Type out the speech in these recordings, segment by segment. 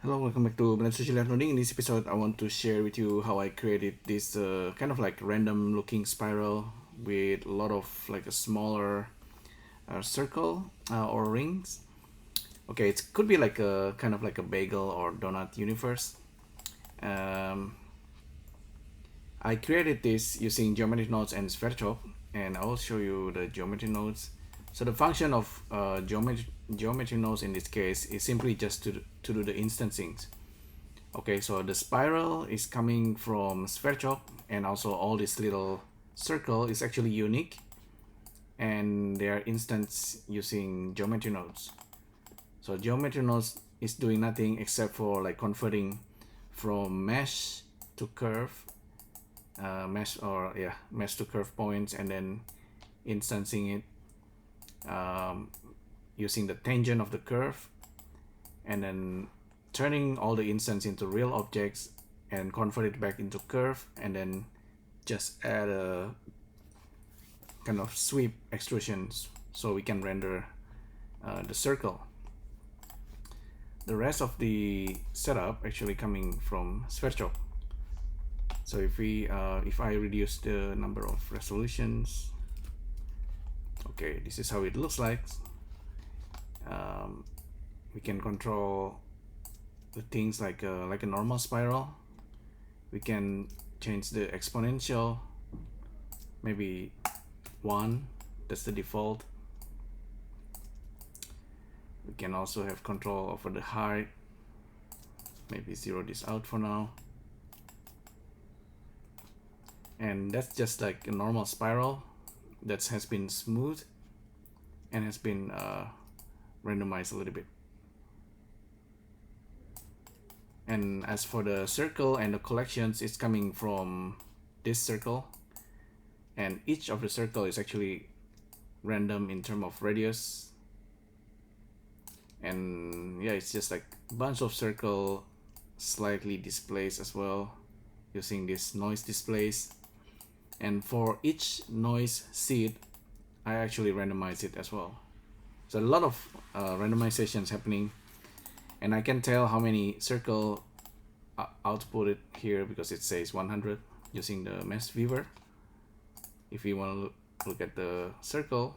Hello, welcome back to LIVENODING. In this episode, I want to share with you how I created this kind of like random looking spiral with a lot of like a smaller circle or rings. Okay, it could be like a kind of like a bagel or donut universe. Um, I created this using Geometry Nodes and SVerchok, and I will show you the geometry nodes. So the function of geometry nodes in this case is simply just to do the instancing. Okay, so the spiral is coming from SVerchok, and also all this little circle is actually unique, and they are instanced using geometry nodes. So geometry nodes is doing nothing except for like converting from mesh to curve, mesh to curve points, and then instancing it using the tangent of the curve, and then turning all the instance into real objects and convert it back into curve, and then just add a kind of sweep extrusions so we can render the circle. The rest of the setup actually coming from SVerchok. So if I reduce the number of resolutions, okay, this is how it looks like. We can control the things like a normal spiral. We can change the exponential, maybe 1, that's the default. We can also have control over the height, maybe 0 this out for now. And that's just like a normal spiral that has been smooth and has been randomized a little bit. And as for the circle and the collections, it's coming from this circle, and each of the circle is actually random in terms of radius. And yeah, it's just like a bunch of circle slightly displaced as well using this noise displays. And for each noise seed, I actually randomize it as well. So a lot of randomizations happening, and I can tell how many circle outputted here because it says 100 using the mesh viewer. If you want to look at the circle,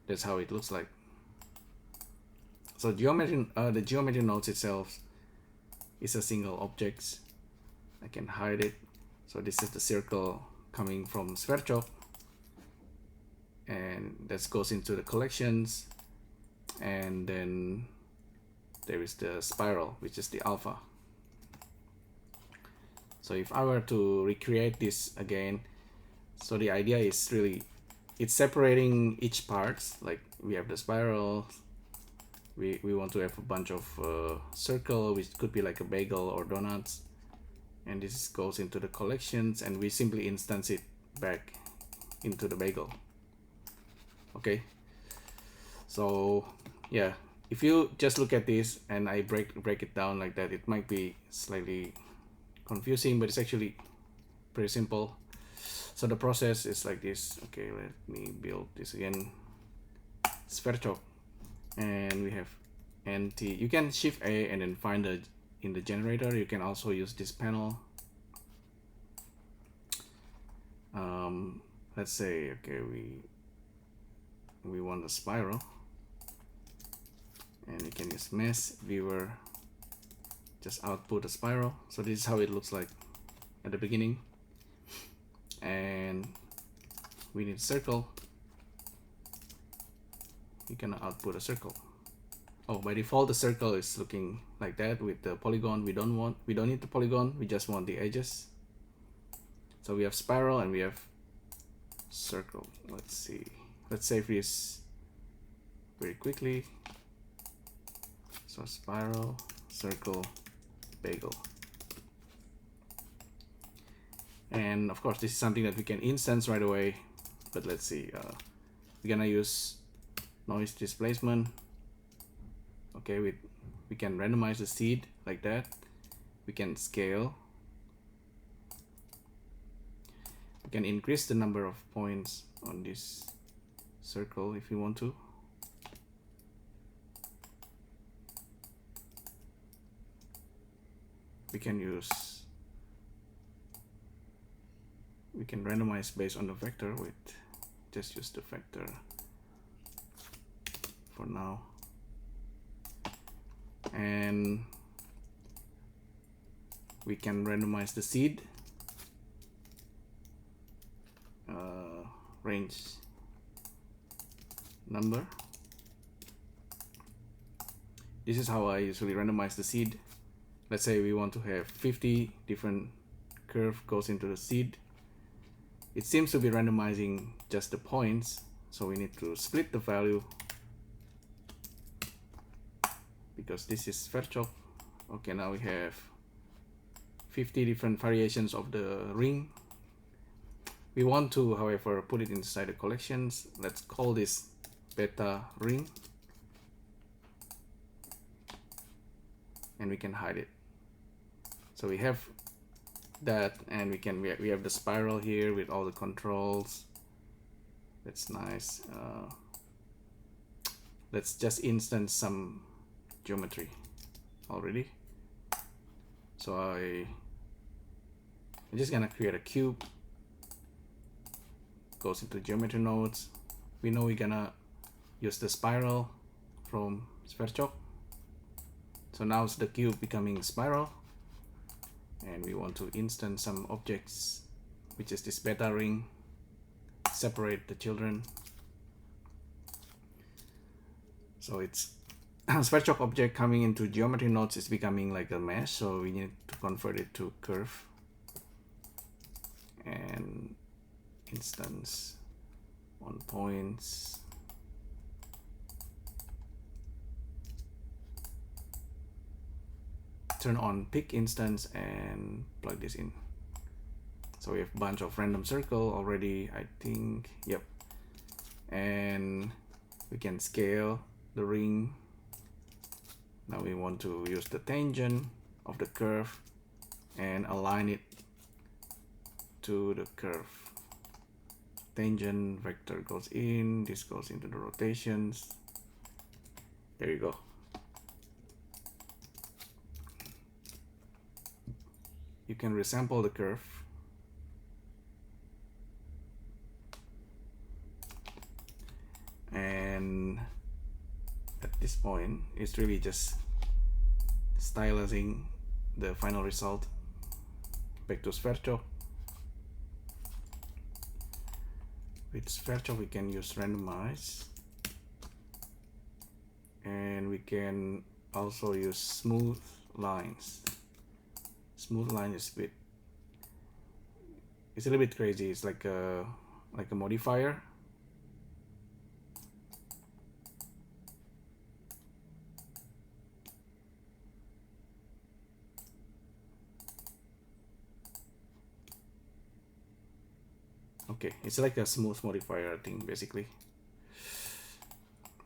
that's how it looks like. So the geometry nodes itself is a single object. I can hide it. So this is the circle coming from SVerchok, and that goes into the collections, and then there is the spiral, which is the alpha. So if I were to recreate this again, so the idea is really, it's separating each parts. Like we have the spiral, we want to have a bunch of circle, which could be like a bagel or donuts, and this goes into the collections, and we simply instance it back into the bagel. Okay, so yeah, if you just look at this and I break it down like that, it might be slightly confusing, but it's actually pretty simple. So the process is like this. Okay, let me build this again. SVerchok, and we have NT. You can shift A and then find the in the generator. You can also use this panel. Let's say, okay, we want a spiral, and we can use mesh viewer, just output a spiral. So this is how it looks like at the beginning, and we need a circle. You can output a circle. Oh, by default the circle is looking like that with the polygon. We don't need the polygon, we just want the edges. So we have spiral and we have circle. Let's see, let's save this very quickly. So spiral, circle, bagel. And of course this is something that we can instance right away, but let's see, we're gonna use noise displacement. Okay, we can randomize the seed like that. We can scale. We can increase the number of points on this circle if you want to. we can randomize based on the vector. With just use the vector for now, and we can randomize the seed range number. This is how I usually randomize the seed. Let's say we want to have 50 different curve goes into the seed. It seems to be randomizing just the points, so we need to split the value because this is SVerchok. Okay, now we have 50 different variations of the ring. We want to, however, put it inside the collections. Let's call this beta ring, and we can hide it. So we have that, and we have the spiral here with all the controls. That's nice. Let's just instance some geometry already. So I'm just gonna create a cube. Goes into geometry nodes. We know we're gonna use the spiral from SVerchok. So now it's the cube becoming spiral, and we want to instance some objects, which is this beta ring. Separate the children. So it's SVerchok object coming into geometry nodes is becoming like a mesh, so we need to convert it to curve and instance on points. Turn on pick instance and plug this in. So we have a bunch of random circle already, I think. Yep. And we can scale the ring. Now we want to use the tangent of the curve and align it to the curve. Tangent vector goes in, this goes into the rotations. There you go. You can resample the curve. And at this point, it's really just stylizing the final result. Back to SVerchok. With SVerchok, we can use randomize, and we can also use smooth lines. Smooth line is it's a little bit crazy. It's like a modifier. Okay, it's like a smooth modifier thing basically,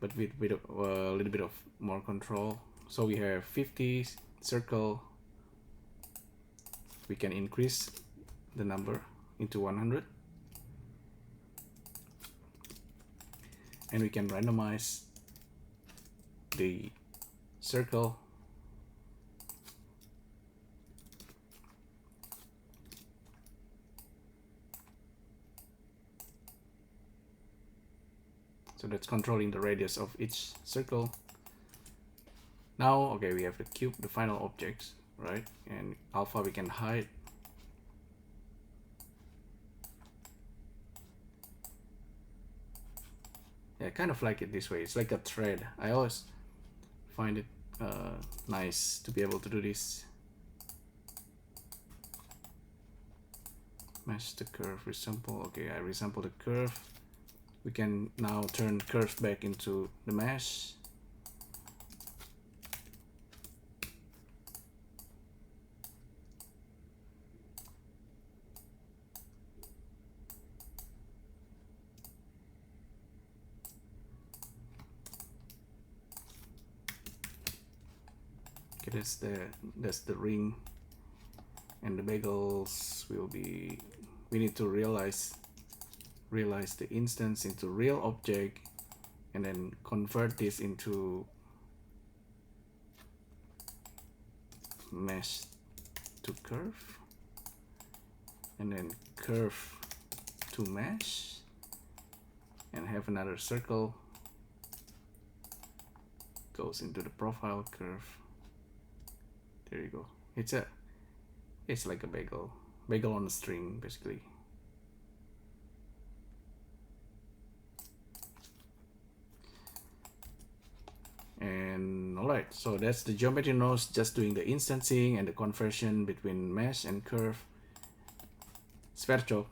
but with a little bit of more control. So we have 50 circle. We can increase the number into 100, and we can randomize the circle. So that's controlling the radius of each circle. Now, okay, we have the cube, the final objects, right? And alpha we can hide. Yeah, I kind of like it this way. It's like a thread. I always find it nice to be able to do this. Mesh the curve, resample. Okay, I resample the curve. We can now turn curves back into the mesh. Okay, that's the ring, and the bagels will be. We need to realize the instance into real object, and then convert this into mesh to curve, and then curve to mesh, and have another circle goes into the profile curve. There you go. It's like a bagel on a string basically. And alright, so that's the geometry nodes just doing the instancing and the conversion between mesh and curve. SVerchok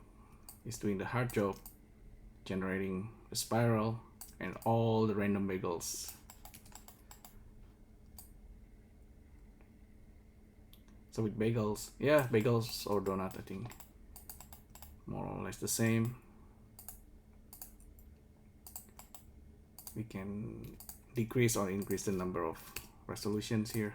is doing the hard job, generating a spiral and all the random bagels. So with bagels, yeah, bagels or donut, I think more or less the same. We can decrease or increase the number of resolutions here.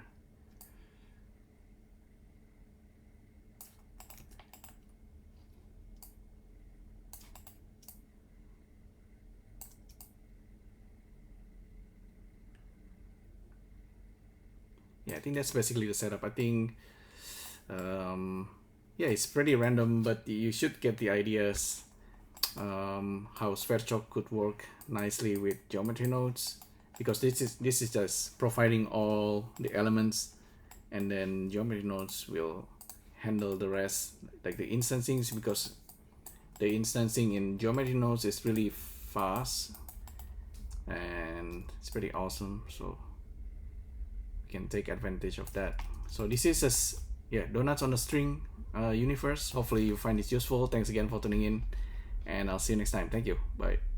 Yeah, I think that's basically the setup. I think yeah, it's pretty random, but you should get the ideas how SVerchok could work nicely with geometry nodes, because this is just providing all the elements, and then geometry nodes will handle the rest, like the instancing, because the instancing in geometry nodes is really fast and it's pretty awesome, so we can take advantage of that. So this is a donuts on a string universe. Hopefully you find this useful. Thanks again for tuning in, and I'll see you next time. Thank you. Bye.